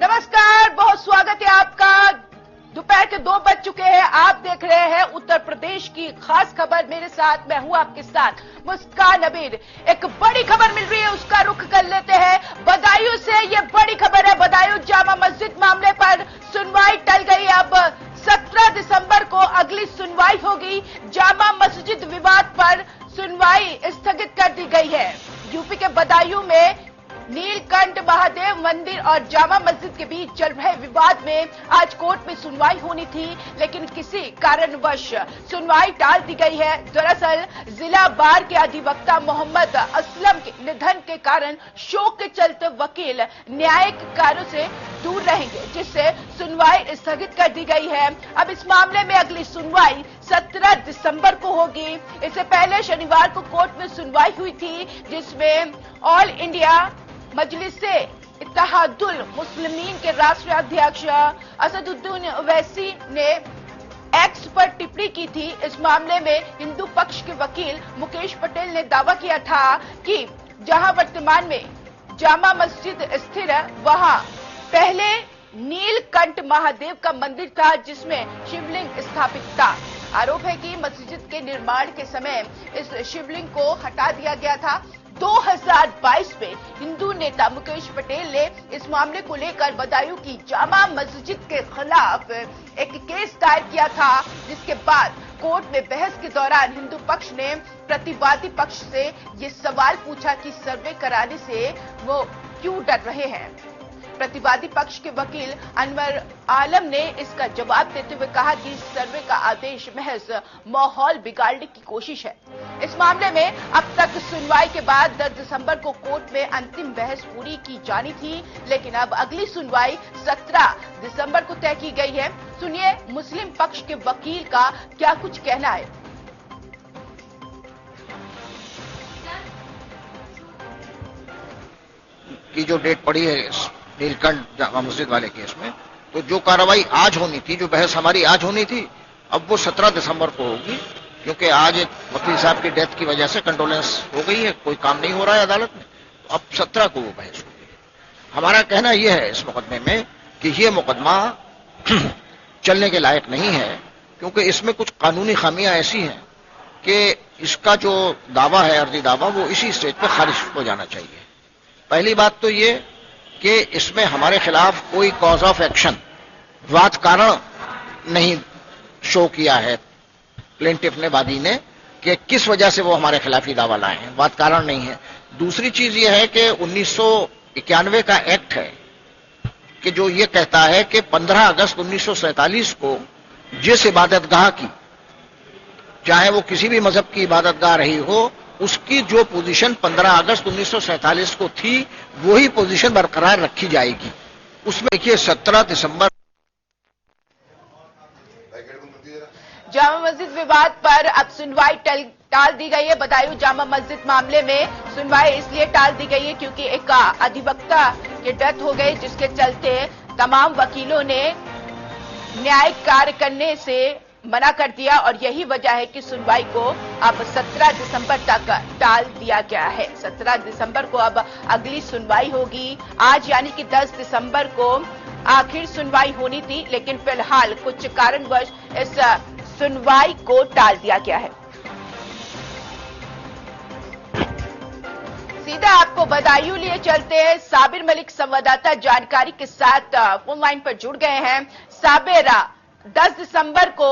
नमस्कार, बहुत स्वागत है आपका। दोपहर के 2 बज चुके हैं। आप देख रहे हैं उत्तर प्रदेश की खास खबर। मेरे साथ मैं हूं आपके साथ मुस्कान अबीर। एक बड़ी खबर मिल रही है, उसका रुख कर लेते हैं बदायूं से। ये बड़ी खबर है, बदायूं जामा मस्जिद मामले पर सुनवाई टल गई। अब 17 दिसंबर को अगली सुनवाई होगी। जामा मस्जिद विवाद पर सुनवाई स्थगित कर दी गई है। यूपी के बदायूं में नीलकंठ महादेव मंदिर और जामा मस्जिद के बीच चल रहे विवाद में आज कोर्ट में सुनवाई होनी थी, लेकिन किसी कारणवश सुनवाई टाल दी गई है। दरअसल जिला बार के अधिवक्ता मोहम्मद असलम के निधन के कारण शोक के चलते वकील न्यायिक कार्यों से दूर रहेंगे, जिससे सुनवाई स्थगित कर दी गई है। अब इस मामले में अगली सुनवाई 17 दिसंबर को होगी। इससे पहले शनिवार को कोर्ट में सुनवाई हुई थी, जिसमें ऑल इंडिया मजलिसे इत्तेहादुल मुस्लिमीन के राष्ट्रीय अध्यक्ष असदुद्दीन ओवैसी ने एक्स पर टिप्पणी की थी। इस मामले में हिंदू पक्ष के वकील मुकेश पटेल ने दावा किया था कि जहां वर्तमान में जामा मस्जिद स्थिर है, वहां पहले नीलकंठ महादेव का मंदिर था, जिसमें शिवलिंग स्थापित था। आरोप है कि मस्जिद के निर्माण के समय इस शिवलिंग को हटा दिया गया था। 2022 में हिंदू नेता मुकेश पटेल ने इस मामले को लेकर बदायूं की जामा मस्जिद के खिलाफ एक केस दायर किया था, जिसके बाद कोर्ट में बहस के दौरान हिंदू पक्ष ने प्रतिवादी पक्ष से ये सवाल पूछा कि सर्वे कराने से वो क्यों डर रहे हैं। प्रतिवादी पक्ष के वकील अनवर आलम ने इसका जवाब देते हुए कहा कि सर्वे का आदेश महज माहौल बिगाड़ने की कोशिश है। इस मामले में अब तक सुनवाई के बाद 10 दिसंबर को कोर्ट में अंतिम बहस पूरी की जानी थी, लेकिन अब अगली सुनवाई 17 दिसंबर को तय की गई है। सुनिए मुस्लिम पक्ष के वकील का क्या कुछ कहना है। की जो डेट पड़ी है नीलकंठ जामा मस्जिद वाले केस में, तो जो कार्रवाई आज होनी थी, जो बहस हमारी आज होनी थी, अब वो 17 दिसंबर को होगी, क्योंकि आज एक वकील साहब की डेथ की वजह से कंडोलेंस हो गई है, कोई काम नहीं हो रहा है अदालत में। तो अब 17 को वो बहस होगी। हमारा कहना यह है इस मुकदमे में कि ये मुकदमा चलने के लायक नहीं है, क्योंकि इसमें कुछ कानूनी खामियां ऐसी हैं कि इसका जो दावा है, अर्जी दावा, वो इसी स्टेज पर खारिज हो जाना चाहिए। पहली बात तो ये कि इसमें हमारे खिलाफ कोई कॉज ऑफ एक्शन, वाद कारण नहीं शो किया है प्लेंटिफ ने, वादी ने, कि किस वजह से वो हमारे खिलाफ ही दावा लाए हैं, वाद कारण नहीं है। दूसरी चीज ये है कि 1991 का एक्ट है कि जो ये कहता है कि 15 अगस्त 1947 को जिस इबादतगाह की, चाहे वो किसी भी मजहब की इबादतगाह रही हो, उसकी जो पोजीशन 15 अगस्त 1947 को थी, वही पोजीशन बरकरार रखी जाएगी। उसमें देखिए 17 दिसंबर जामा मस्जिद विवाद पर अब सुनवाई टाल दी गई है। बदायूं जामा मस्जिद मामले में सुनवाई इसलिए टाल दी गई है क्योंकि एक अधिवक्ता की डेथ हो गई, जिसके चलते तमाम वकीलों ने न्यायिक कार्य करने से मना कर दिया, और यही वजह है कि सुनवाई को अब 17 दिसंबर तक टाल दिया गया है। 17 दिसंबर को अब अगली सुनवाई होगी। आज यानी कि 10 दिसंबर को आखिर सुनवाई होनी थी, लेकिन फिलहाल कुछ कारणवश इस सुनवाई को टाल दिया गया है। सीधा आपको बदायूं लिए चलते हैं। साबिर मलिक संवाददाता जानकारी के साथ फोन लाइन पर जुड़ गए हैं। साबिर, 10 दिसंबर को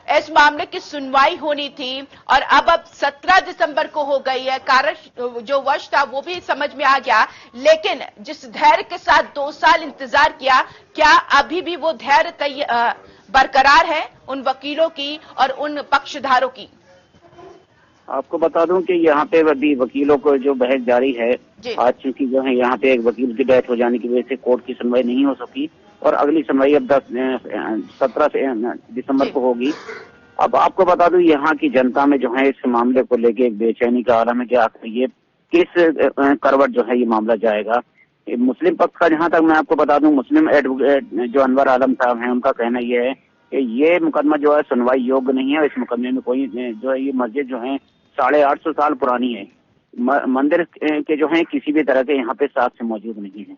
इस मामले की सुनवाई होनी थी और अब 17 दिसंबर को हो गई है। कारण जो वश था वो भी समझ में आ गया, लेकिन जिस धैर्य के साथ 2 साल इंतजार किया, क्या अभी भी वो धैर्य बरकरार है उन वकीलों की और उन पक्षधारों की? आपको बता दूं कि यहाँ पे अभी वकीलों को जो बहस जारी है, आज चूंकि जो है यहाँ पे एक वकील की डेथ हो जाने की वजह से कोर्ट की सुनवाई नहीं हो सकी और अगली सुनवाई अब 17 दिसंबर को होगी। अब आपको बता दूं यहाँ की जनता में जो है इस मामले को लेके एक बेचैनी का आलम है कि आखिर ये किस करवट जो है ये मामला जाएगा। मुस्लिम पक्ष का जहां तक मैं आपको बता दूं, मुस्लिम एडवोकेट जो अनवर आलम साहब हैं, उनका कहना यह है कि ये मुकदमा जो है सुनवाई योग्य नहीं है। इस मुकदमे में कोई जो है ये मस्जिद जो है 850 साल पुरानी है, मंदिर के जो है किसी भी तरह के यहाँ पे साक्ष्य मौजूद नहीं है।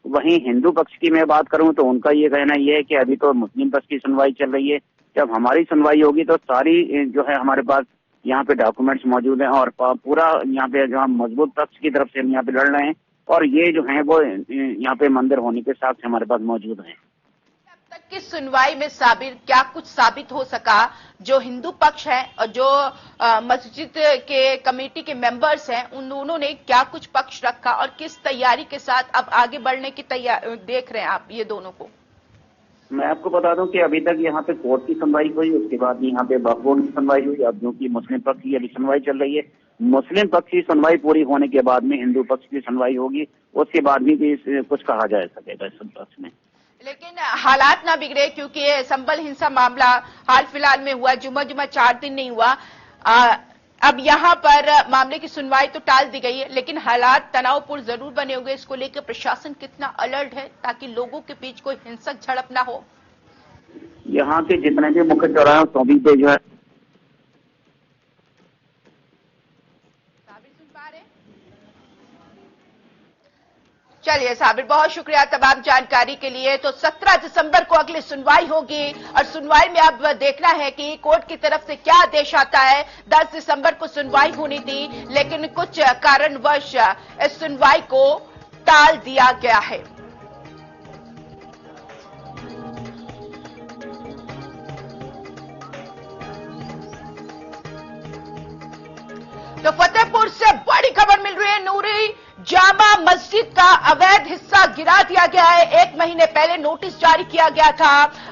वहीं हिंदू पक्ष की मैं बात करूं तो उनका ये कहना ये है कि अभी तो मुस्लिम पक्ष की सुनवाई चल रही है, जब हमारी सुनवाई होगी तो सारी जो है हमारे पास यहाँ पे डॉक्यूमेंट्स मौजूद हैं और पूरा यहाँ पे जो हम मजबूत पक्ष की तरफ से हम यहाँ पे लड़ रहे हैं और ये जो है वो यहाँ पे मंदिर होने के साथ हमारे पास मौजूद है। अब तक की सुनवाई में साबिर क्या कुछ साबित हो सका? जो हिंदू पक्ष है और जो मस्जिद के कमेटी के मेंबर्स हैं उन्होंने क्या कुछ पक्ष रखा और किस तैयारी के साथ अब आगे बढ़ने की तैयारी देख रहे हैं आप ये दोनों को? मैं आपको बता दूं कि अभी तक यहाँ पे कोर्ट की सुनवाई हुई, उसके बाद यहाँ पे वक्फ बोर्ड की सुनवाई हुई। अब जो कि मुस्लिम पक्ष की अभी सुनवाई चल रही है, मुस्लिम पक्ष की सुनवाई पूरी होने के बाद में हिंदू पक्ष की सुनवाई होगी, उसके बाद भी कुछ कहा जा सकेगा इस पक्ष में। लेकिन हालात ना बिगड़े, क्योंकि संभल हिंसा मामला हाल फिलहाल में हुआ, जुम्मा 4 दिन नहीं हुआ। अब यहाँ पर मामले की सुनवाई तो टाल दी गई है, लेकिन हालात तनावपूर्ण जरूर बने हुए। इसको लेकर प्रशासन कितना अलर्ट है ताकि लोगों के बीच कोई हिंसक झड़प ना हो? यहाँ के जितने भी मुख्य चौराहे सभी पे जो है चलिए साबिर, बहुत शुक्रिया तमाम जानकारी के लिए। तो 17 दिसंबर को अगली सुनवाई होगी और सुनवाई में अब देखना है कि कोर्ट की तरफ से क्या आदेश आता है। 10 दिसंबर को सुनवाई होनी थी, लेकिन कुछ कारणवश इस सुनवाई को टाल दिया गया है। तो फतेहपुर से बड़ी खबर मिल रही है। नूरी जामा मस्जिद का अवैध हिस्सा गिरा दिया गया है। 1 महीने पहले नोटिस जारी किया गया था,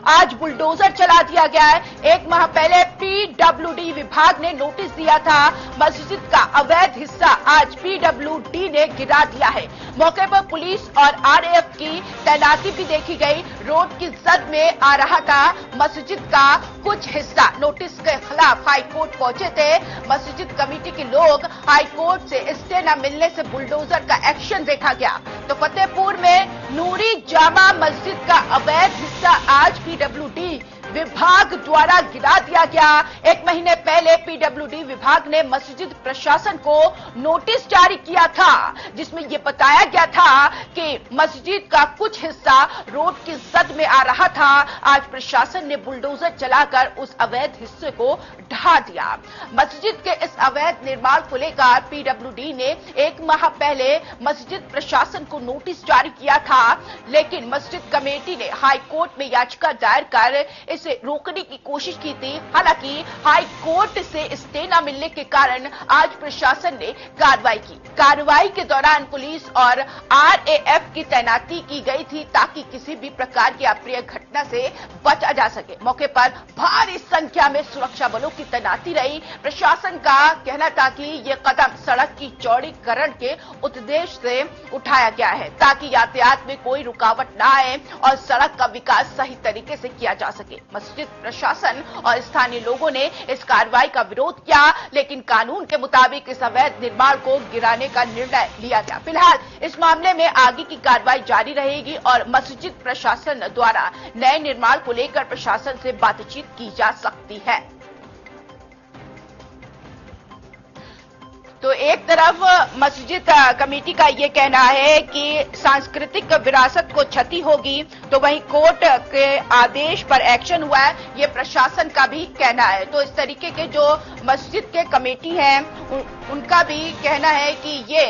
आज बुलडोजर चला दिया गया है। 1 माह पहले पीडब्ल्यूडी विभाग ने नोटिस दिया था, मस्जिद का अवैध हिस्सा आज पीडब्ल्यूडी ने गिरा दिया है। मौके पर पुलिस और आरएएफ की तैनाती भी देखी गई। रोड की जद में आ रहा था मस्जिद का कुछ हिस्सा। नोटिस के खिलाफ हाईकोर्ट पहुंचे थे मस्जिद कमेटी के लोग। हाईकोर्ट से स्टे न मिलने से बुलडोजर का एक्शन देखा गया। तो फतेहपुर में नूरी जामा मस्जिद का अवैध हिस्सा आज पीडब्ल्यूडी विभाग द्वारा गिरा दिया गया। 1 महीने पहले पीडब्ल्यूडी विभाग ने मस्जिद प्रशासन को नोटिस जारी किया था, जिसमें यह बताया गया था कि मस्जिद का कुछ हिस्सा रोड की जद में आ रहा था। आज प्रशासन ने बुलडोजर चलाकर उस अवैध हिस्से को ढा दिया। मस्जिद के इस अवैध निर्माण को लेकर पीडब्ल्यूडी ने 1 माह पहले मस्जिद प्रशासन को नोटिस जारी किया था, लेकिन मस्जिद कमेटी ने हाईकोर्ट में याचिका दायर कर इसे रोकने की कोशिश की थी। हालांकि हाई कोर्ट से स्टे न मिलने के कारण आज प्रशासन ने कार्रवाई की। कार्रवाई के दौरान पुलिस और आरएएफ की तैनाती की गई थी ताकि किसी भी प्रकार की अप्रिय घटना से बचा जा सके। मौके पर भारी संख्या में सुरक्षा बलों की तैनाती रही। प्रशासन का कहना था कि यह कदम सड़क की चौड़ीकरण के उद्देश्य से उठाया गया है ताकि यातायात में कोई रुकावट न आए और सड़क का विकास सही तरीके से किया जा सके। मस्जिद प्रशासन और स्थानीय लोगों ने इस कार्रवाई का विरोध किया, लेकिन कानून के मुताबिक इस अवैध निर्माण को गिराने का निर्णय लिया गया। फिलहाल इस मामले में आगे की कार्रवाई जारी रहेगी और मस्जिद प्रशासन द्वारा नए निर्माण को लेकर प्रशासन से बातचीत की जा सकती है। तो एक तरफ मस्जिद कमेटी का ये कहना है कि सांस्कृतिक विरासत को क्षति होगी, तो वहीं कोर्ट के आदेश पर एक्शन हुआ है, ये प्रशासन का भी कहना है। तो इस तरीके के जो मस्जिद के कमेटी हैं उनका भी कहना है कि ये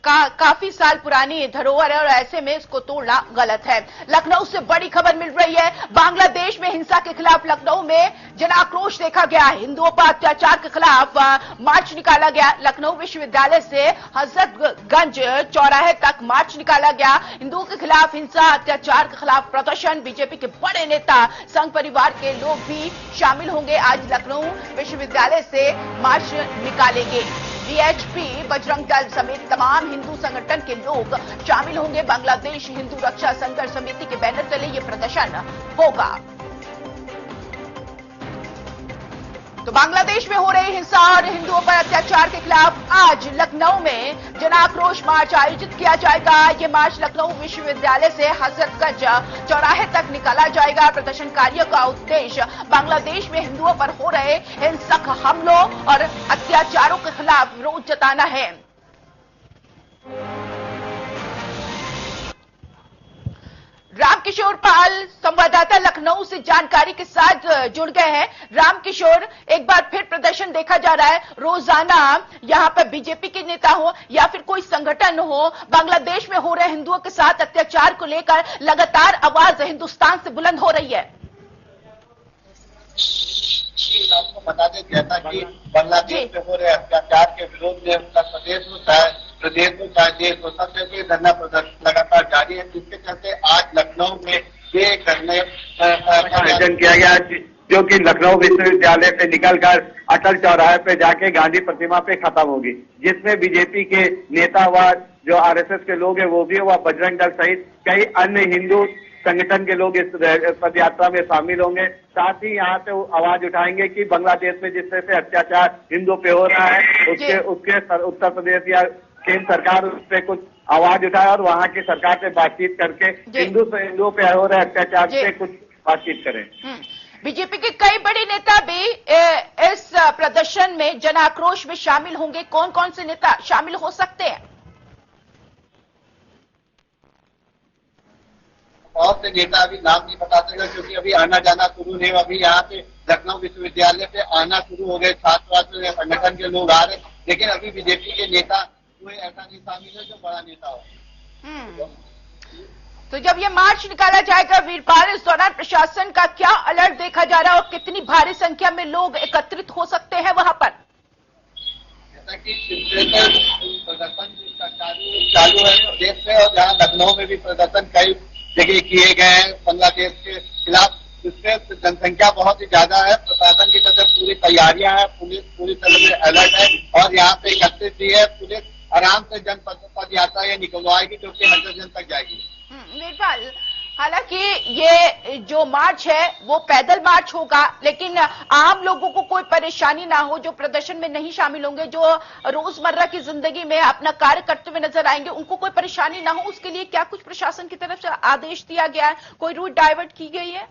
काफी साल पुरानी धरोहर है और ऐसे में इसको तोड़ना गलत है। लखनऊ से बड़ी खबर मिल रही है। बांग्लादेश में हिंसा के खिलाफ लखनऊ में जन आक्रोश देखा गया। हिंदुओं पर अत्याचार के खिलाफ मार्च निकाला गया। लखनऊ विश्वविद्यालय से हजरतगंज चौराहे तक मार्च निकाला गया। हिंदुओं के खिलाफ हिंसा अत्याचार के खिलाफ प्रदर्शन। बीजेपी के बड़े नेता संघ परिवार के लोग भी शामिल होंगे। आज लखनऊ विश्वविद्यालय से मार्च निकालेंगे। वीएचपी, बजरंग दल समेत तमाम हिंदू संगठन के लोग शामिल होंगे। बांग्लादेश हिंदू रक्षा संघर्ष समिति के बैनर तले ये प्रदर्शन होगा। तो बांग्लादेश में हो रही हिंसा और हिंदुओं पर अत्याचार के खिलाफ आज लखनऊ में जन आक्रोश मार्च आयोजित किया जाएगा। ये मार्च लखनऊ विश्वविद्यालय से हजरतगंज चौराहे तक निकाला जाएगा। प्रदर्शनकारियों का उद्देश्य बांग्लादेश में हिंदुओं पर हो रहे हिंसक हमलों और अत्याचारों के खिलाफ विरोध जताना है। रामकिशोर पाल संवाददाता लखनऊ से जानकारी के साथ जुड़ गए हैं। रामकिशोर, एक बार फिर प्रदर्शन देखा जा रहा है। रोजाना यहां पर बीजेपी के नेता हो या फिर कोई संगठन हो, बांग्लादेश में हो रहे हिंदुओं के साथ अत्याचार को लेकर लगातार आवाज हिंदुस्तान से बुलंद हो रही है। आपको बता दें, जैसा कि बांग्लादेश में हो रहे अत्याचार के विरोध में उत्तर प्रदेश में चाहे देश हो, सब जगह धरना प्रदर्शन लगातार जारी है, जिसके चलते आज लखनऊ में ये धरने का आयोजन किया गया, जो कि लखनऊ विश्वविद्यालय से निकलकर अटल चौराहे पे जाके गांधी प्रतिमा पे खत्म होगी, जिसमें बीजेपी के नेता व जो आरएसएस के लोग हैं वो भी, व बजरंग दल सहित कई अन्य हिंदू संगठन के लोग इस पद यात्रा में शामिल होंगे। साथ ही यहाँ से आवाज उठाएंगे कि बांग्लादेश में जिस तरह से अत्याचार हिंदुओं पे हो रहा है, उसके उत्तर प्रदेश या केंद्र सरकार उस पर कुछ आवाज उठाए और वहाँ की सरकार से बातचीत करके हिंदुओं पे हो रहे अत्याचार पे कुछ बातचीत करें। बीजेपी के कई बड़े नेता भी इस प्रदर्शन में जन आक्रोश में शामिल होंगे। कौन कौन से नेता शामिल हो सकते हैं? बहुत से नेता अभी नाम नहीं बता सकते, क्योंकि अभी आना जाना शुरू नहीं। अभी यहाँ पे लखनऊ विश्वविद्यालय पे आना शुरू हो गए, छात्र संगठन के लोग आ रहे, लेकिन अभी बीजेपी के नेता कोई ऐसा नहीं शामिल है जो बड़ा नेता हो। तो जब ये मार्च निकाला जाएगा वीरपाल, इस दौरान प्रशासन का क्या अलर्ट देखा जा रहा है और कितनी भारी संख्या में लोग एकत्रित हो सकते हैं वहां पर? जैसा कि प्रदर्शन चालू है प्रदेश में, और जहाँ लखनऊ में भी प्रदर्शन कई जगह किए गए हैं बांग्लादेश के खिलाफ, जिसमें जनसंख्या बहुत ही ज्यादा है। प्रशासन की तरफ से पूरी तैयारियां हैं, पुलिस पूरी तरह से अलर्ट है और यहाँ पे एकत्रित भी है। पुलिस आराम से जन पद यात्रा ये निकलवाएगी, जो कि हर जन तक जाएगी। वीरपाल, हालांकि ये जो मार्च है वो पैदल मार्च होगा, लेकिन आम लोगों को कोई परेशानी ना हो, जो प्रदर्शन में नहीं शामिल होंगे, जो रोजमर्रा की जिंदगी में अपना कार्य करते हुए नजर आएंगे, उनको कोई परेशानी ना हो, उसके लिए क्या कुछ प्रशासन की तरफ से आदेश दिया गया है? कोई रूट डाइवर्ट की गई है?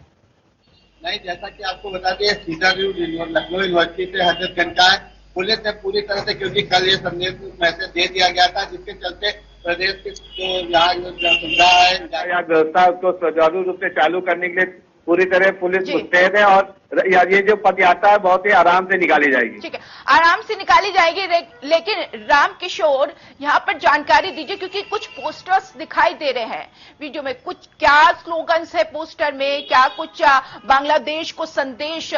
नहीं, जैसा कि आपको बता दें, सीताव्यू लखनऊ यूनिवर्सिटी से हजरतगंज का है। पुलिस ने पूरी तरह से, क्योंकि कल ये संदेश मैसेज दे दिया गया था, जिसके चलते प्रदेश के जो यहाँ सुविधा है व्यवस्था उसको सुचारू रूप से चालू करने के लिए पूरी तरह पुलिस मुस्तैद है, और ये जो पद यात्रा है बहुत ही आराम से निकाली जाएगी। ठीक है, आराम से निकाली जाएगी। लेकिन रामकिशोर, यहाँ पर जानकारी दीजिए, क्योंकि कुछ पोस्टर्स दिखाई दे रहे हैं वीडियो में, कुछ क्या स्लोगन्स है पोस्टर में, क्या कुछ बांग्लादेश को संदेश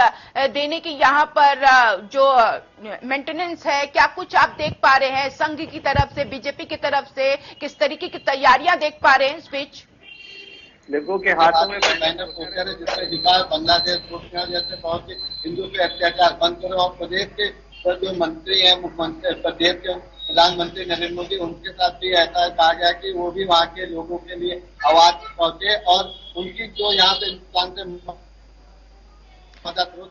देने की यहाँ पर जो मेंटेनेंस है, क्या कुछ आप देख पा रहे हैं संघ की तरफ से, बीजेपी की तरफ से? किस तरीके की तैयारियां देख पा रहे हैं इस बीच? देखो के हाथों में बैनर पोस्टर है, जिसमें लिखा है बांग्लादेश जैसे बहुत से हिंदू पे अत्याचार बंद करो, और प्रदेश के जो मंत्री हैं, मुख्यमंत्री, प्रदेश के प्रधानमंत्री नरेंद्र मोदी, उनके साथ भी ऐसा कहा गया कि वो भी वहाँ के लोगों के लिए आवाज पहुंचे और उनकी जो यहाँ से हिंदुस्तान से मदद हो।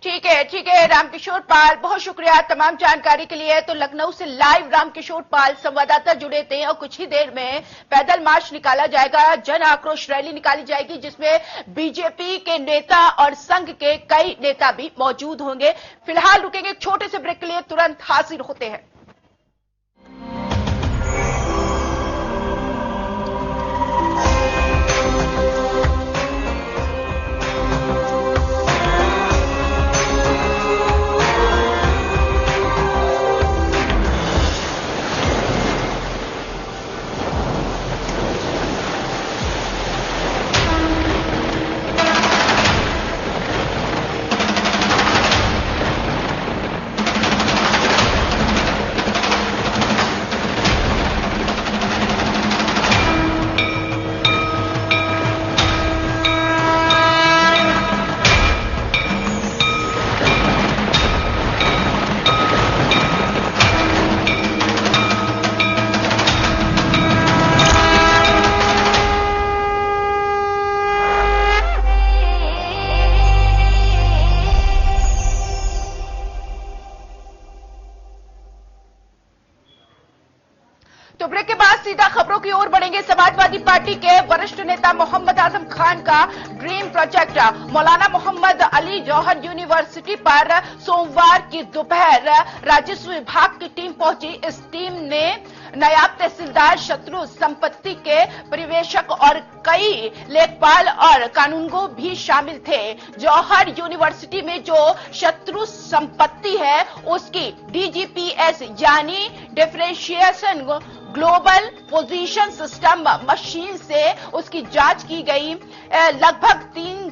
ठीक है रामकिशोर पाल, बहुत शुक्रिया तमाम जानकारी के लिए। तो लखनऊ से लाइव रामकिशोर पाल संवाददाता जुड़े थे, और कुछ ही देर में पैदल मार्च निकाला जाएगा, जन आक्रोश रैली निकाली जाएगी, जिसमें बीजेपी के नेता और संघ के कई नेता भी मौजूद होंगे। फिलहाल रुकेंगे एक छोटे से ब्रेक के लिए, तुरंत हाजिर होते हैं। तो ब्रेक के बाद सीधा खबरों की ओर बढ़ेंगे। समाजवादी पार्टी के वरिष्ठ नेता मोहम्मद आजम खान का ड्रीम प्रोजेक्ट मौलाना मोहम्मद अली जौहर यूनिवर्सिटी पर सोमवार की दोपहर राजस्व विभाग की टीम पहुंची। इस टीम ने नायब तहसीलदार शत्रु संपत्ति के परिवेशक और कई लेखपाल और कानूनगो भी शामिल थे। जौहर यूनिवर्सिटी में जो शत्रु संपत्ति है उसकी DGPS यानी differentiation global position system machine से उसकी जांच की गई। लगभग 3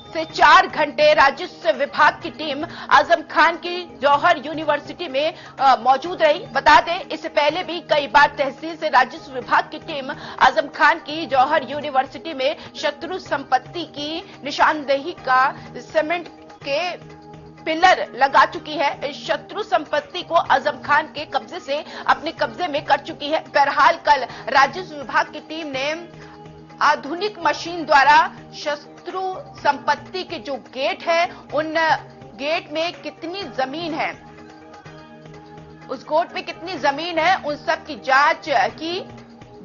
से 4 घंटे राजस्व विभाग की टीम आजम खान की जौहर यूनिवर्सिटी में मौजूद रही। बता दें, इससे पहले भी कई बार तहसील से राजस्व विभाग की टीम आजम खान की जौहर यूनिवर्सिटी में शत्रु संपत्ति की निशानदेही का सीमेंट के पिलर लगा चुकी है। इस शत्रु संपत्ति को आजम खान के कब्जे से अपने कब्जे में कर चुकी है। बहरहाल कल राजस्व विभाग की टीम ने आधुनिक मशीन द्वारा शत्रु संपत्ति के जो गेट है उन गेट में कितनी जमीन है, उस गेट में कितनी जमीन है, उन सब की जांच की।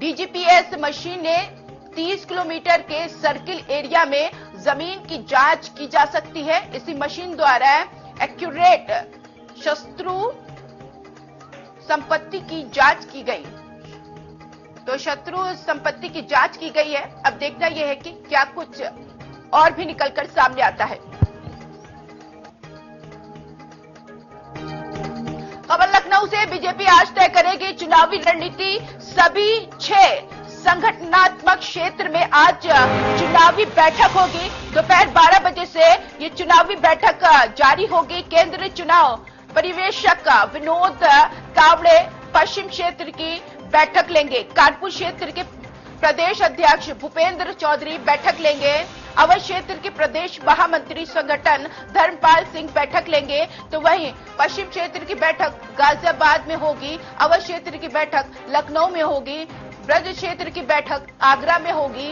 DGPS मशीन ने 30 किलोमीटर के सर्किल एरिया में जमीन की जांच की जा सकती है। इसी मशीन द्वारा एक्यूरेट शत्रु संपत्ति की जांच की गई। तो शत्रु संपत्ति की जांच की गई है। अब देखना यह है कि क्या कुछ और भी निकलकर सामने आता है। खबर लखनऊ से, बीजेपी आज तय करेगी चुनावी रणनीति। सभी 6 संगठनात्मक क्षेत्र में आज चुनावी बैठक होगी। दोपहर 12 बजे से ये चुनावी बैठक जारी होगी। केंद्रीय चुनाव परिवेशक विनोद तावड़े पश्चिम क्षेत्र की बैठक लेंगे। कानपुर क्षेत्र के प्रदेश अध्यक्ष भूपेंद्र चौधरी बैठक लेंगे। अवध क्षेत्र के प्रदेश महामंत्री संगठन धर्मपाल सिंह बैठक लेंगे। तो वहीं पश्चिम क्षेत्र की बैठक गाजियाबाद में होगी। अवध क्षेत्र की बैठक लखनऊ में होगी। ब्रज क्षेत्र की बैठक आगरा में होगी।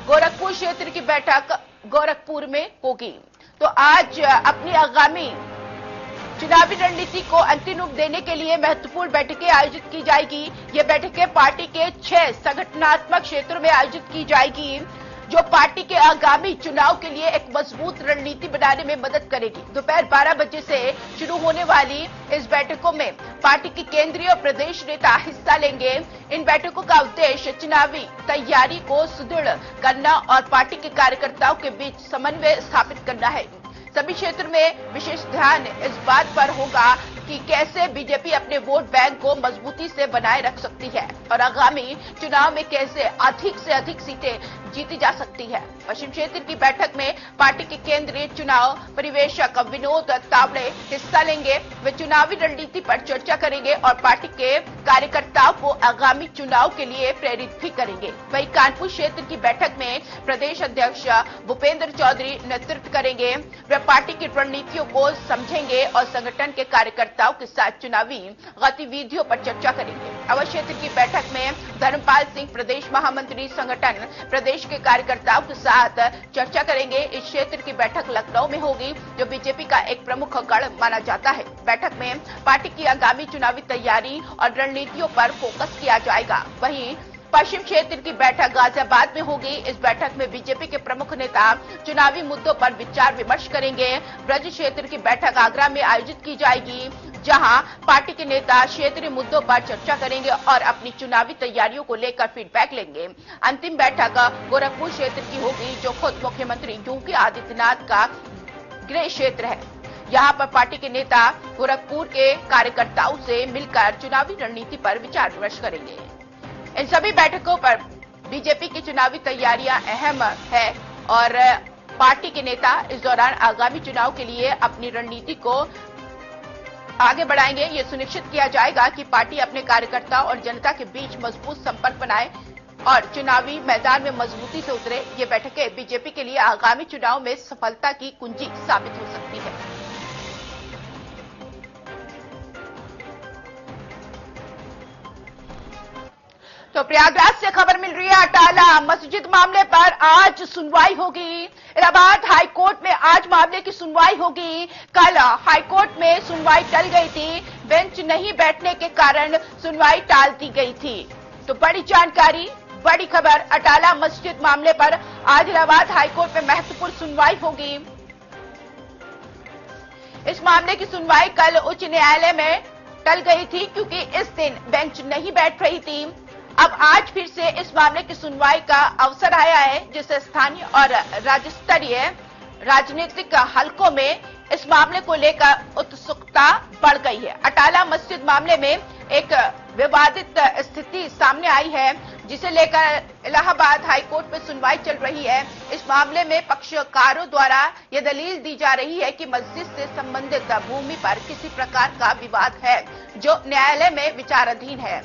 गोरखपुर क्षेत्र की बैठक गोरखपुर में होगी। तो आज अपनी आगामी चुनावी रणनीति को अंतिम रूप देने के लिए महत्वपूर्ण बैठकें आयोजित की जाएगी। ये बैठकें पार्टी के 6 संगठनात्मक क्षेत्रों में आयोजित की जाएगी, जो पार्टी के आगामी चुनाव के लिए एक मजबूत रणनीति बनाने में मदद करेगी। दोपहर 12 बजे से शुरू होने वाली इस बैठकों में पार्टी की केंद्रीय और प्रदेश नेता हिस्सा लेंगे। इन बैठकों का उद्देश्य चुनावी तैयारी को सुदृढ़ करना और पार्टी के कार्यकर्ताओं के बीच समन्वय स्थापित करना है। सभी क्षेत्र में विशेष ध्यान इस बात पर होगा कि कैसे बीजेपी अपने वोट बैंक को मजबूती से बनाए रख सकती है और आगामी चुनाव में कैसे अधिक से अधिक सीटें जीती जा सकती है। पश्चिम क्षेत्र की बैठक में पार्टी के केंद्रीय चुनाव परिवेशक विनोद तावड़े हिस्सा लेंगे। वे चुनावी रणनीति पर चर्चा करेंगे और पार्टी के कार्यकर्ताओं को आगामी चुनाव के लिए प्रेरित भी करेंगे। वहीं कानपुर क्षेत्र की बैठक में प्रदेश अध्यक्ष भूपेंद्र चौधरी नेतृत्व करेंगे। वे पार्टी की रणनीतियों को समझेंगे और संगठन के कार्यकर्ताओं के साथ चुनावी गतिविधियों पर चर्चा करेंगे। अवध क्षेत्र की बैठक में धर्मपाल सिंह प्रदेश महामंत्री संगठन प्रदेश के कार्यकर्ताओं के साथ चर्चा करेंगे। इस क्षेत्र की बैठक लखनऊ में होगी, जो बीजेपी का एक प्रमुख गढ़ माना जाता है। बैठक में पार्टी की आगामी चुनावी तैयारी और रणनीतियों पर फोकस किया जाएगा। वहीं पश्चिम क्षेत्र की बैठक गाजियाबाद में होगी। इस बैठक में बीजेपी के प्रमुख नेता चुनावी मुद्दों पर विचार विमर्श करेंगे। ब्रज क्षेत्र की बैठक आगरा में आयोजित की जाएगी, जहां पार्टी के नेता क्षेत्रीय मुद्दों पर चर्चा करेंगे और अपनी चुनावी तैयारियों को लेकर फीडबैक लेंगे। अंतिम बैठक गोरखपुर क्षेत्र की होगी, जो खुद मुख्यमंत्री योगी आदित्यनाथ का गृह क्षेत्र है। यहां पर पार्टी के नेता गोरखपुर के कार्यकर्ताओं से मिलकर चुनावी रणनीति पर विचार विमर्श करेंगे। इन सभी बैठकों पर बीजेपी की चुनावी तैयारियां अहम है और पार्टी के नेता इस दौरान आगामी चुनाव के लिए अपनी रणनीति को आगे बढ़ाएंगे। ये सुनिश्चित किया जाएगा कि पार्टी अपने कार्यकर्ताओं और जनता के बीच मजबूत संपर्क बनाए और चुनावी मैदान में मजबूती से उतरे। ये बैठकें बीजेपी के लिए आगामी चुनाव में सफलता की कुंजी साबित हो सकती है। तो प्रयागराज से खबर मिल रही है, अटाला मस्जिद मामले पर आज सुनवाई होगी। इलाहाबाद हाईकोर्ट में आज मामले की सुनवाई होगी। कल हाईकोर्ट में सुनवाई टल गई थी, बेंच नहीं बैठने के कारण सुनवाई टाल दी गई थी। तो बड़ी जानकारी, बड़ी खबर, अटाला मस्जिद मामले पर आज इलाहाबाद हाईकोर्ट में महत्वपूर्ण सुनवाई होगी। इस मामले की सुनवाई कल उच्च न्यायालय में टल गई थी क्योंकि इस दिन बेंच नहीं बैठ रही थी। अब आज फिर से इस मामले की सुनवाई का अवसर आया है, जिससे स्थानीय और राज्य स्तरीय राजनीतिक हलकों में इस मामले को लेकर उत्सुकता बढ़ गई है। अटाला मस्जिद मामले में एक विवादित स्थिति सामने आई है, जिसे लेकर इलाहाबाद हाईकोर्ट में सुनवाई चल रही है। इस मामले में पक्षकारों द्वारा यह दलील दी जा रही है कि मस्जिद से संबंधित भूमि पर किसी प्रकार का विवाद है जो न्यायालय में विचाराधीन है।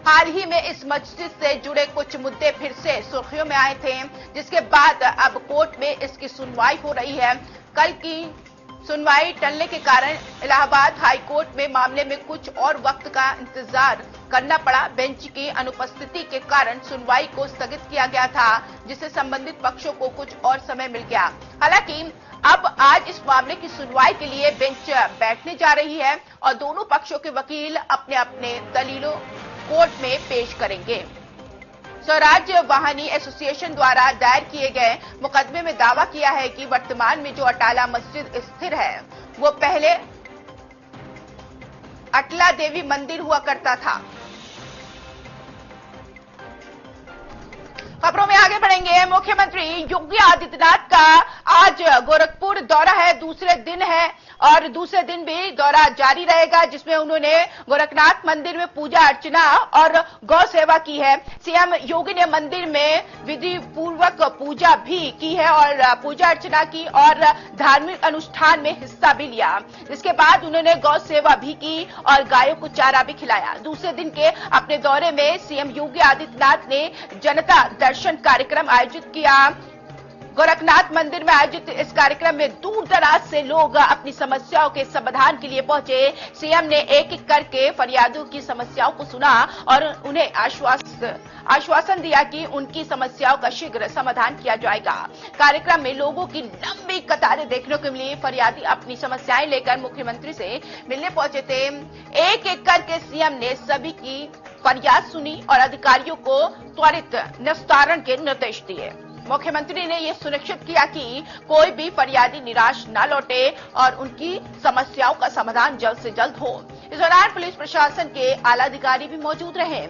हाल ही में इस मस्जिद से जुड़े कुछ मुद्दे फिर से सुर्खियों में आए थे, जिसके बाद अब कोर्ट में इसकी सुनवाई हो रही है। कल की सुनवाई टलने के कारण इलाहाबाद हाईकोर्ट में मामले में कुछ और वक्त का इंतजार करना पड़ा। बेंच की अनुपस्थिति के कारण सुनवाई को स्थगित किया गया था, जिससे संबंधित पक्षों को कुछ और समय मिल गया। हालांकि अब आज इस मामले की सुनवाई के लिए बेंच बैठने जा रही है और दोनों पक्षों के वकील अपने अपने दलीलों कोर्ट में पेश करेंगे। स्वराज वाहनी एसोसिएशन द्वारा दायर किए गए मुकदमे में दावा किया है कि वर्तमान में जो अटाला मस्जिद स्थिर है वो पहले अटला देवी मंदिर हुआ करता था। खबरों में आगे बढ़ेंगे। मुख्यमंत्री योगी आदित्यनाथ का आज गोरखपुर दौरा है, दूसरे दिन है और दूसरे दिन भी दौरा जारी रहेगा, जिसमें उन्होंने गोरखनाथ मंदिर में पूजा अर्चना और गौ सेवा की है। सीएम योगी ने मंदिर में विधि पूर्वक पूजा भी की है और पूजा अर्चना की और धार्मिक अनुष्ठान में हिस्सा भी लिया। इसके बाद उन्होंने गौ सेवा भी की और गायों को चारा भी खिलाया। दूसरे दिन के अपने दौरे में सीएम योगी आदित्यनाथ ने जनता दर्शन कार्यक्रम आयोजित किया। गोरखनाथ मंदिर में आयोजित इस कार्यक्रम में दूर दराज से लोग अपनी समस्याओं के समाधान के लिए पहुंचे। सीएम ने एक एक करके फरियादियों की समस्याओं को सुना और उन्हें आश्वासन दिया कि उनकी समस्याओं का शीघ्र समाधान किया जाएगा। कार्यक्रम में लोगों की लंबी कतारें देखने को मिली। फरियादी अपनी समस्याएं लेकर मुख्यमंत्री से मिलने पहुंचे थे। एक एक करके सीएम ने सभी की फरियाद सुनी और अधिकारियों को त्वरित निस्तारण के निर्देश दिए। मुख्यमंत्री ने यह सुनिश्चित किया कि कोई भी फरियादी निराश न लौटे और उनकी समस्याओं का समाधान जल्द से जल्द हो। इस दौरान पुलिस प्रशासन के आला अधिकारी भी मौजूद रहे।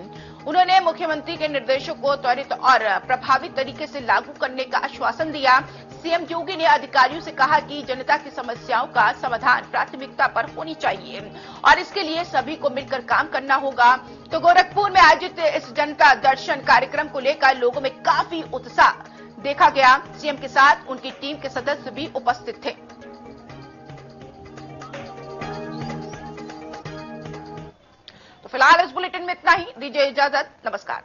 उन्होंने मुख्यमंत्री के निर्देशों को त्वरित और प्रभावी तरीके से लागू करने का आश्वासन दिया। सीएम योगी ने अधिकारियों से कहा कि जनता की समस्याओं का समाधान प्राथमिकता पर होनी चाहिए और इसके लिए सभी को मिलकर काम करना होगा। तो गोरखपुर में आयोजित इस जनता दर्शन कार्यक्रम को लेकर लोगों में काफी उत्साह देखा गया। सीएम के साथ उनकी टीम के सदस्य भी उपस्थित थे। तो फिलहाल इस बुलेटिन में इतना ही। दीजिए इजाजत। नमस्कार।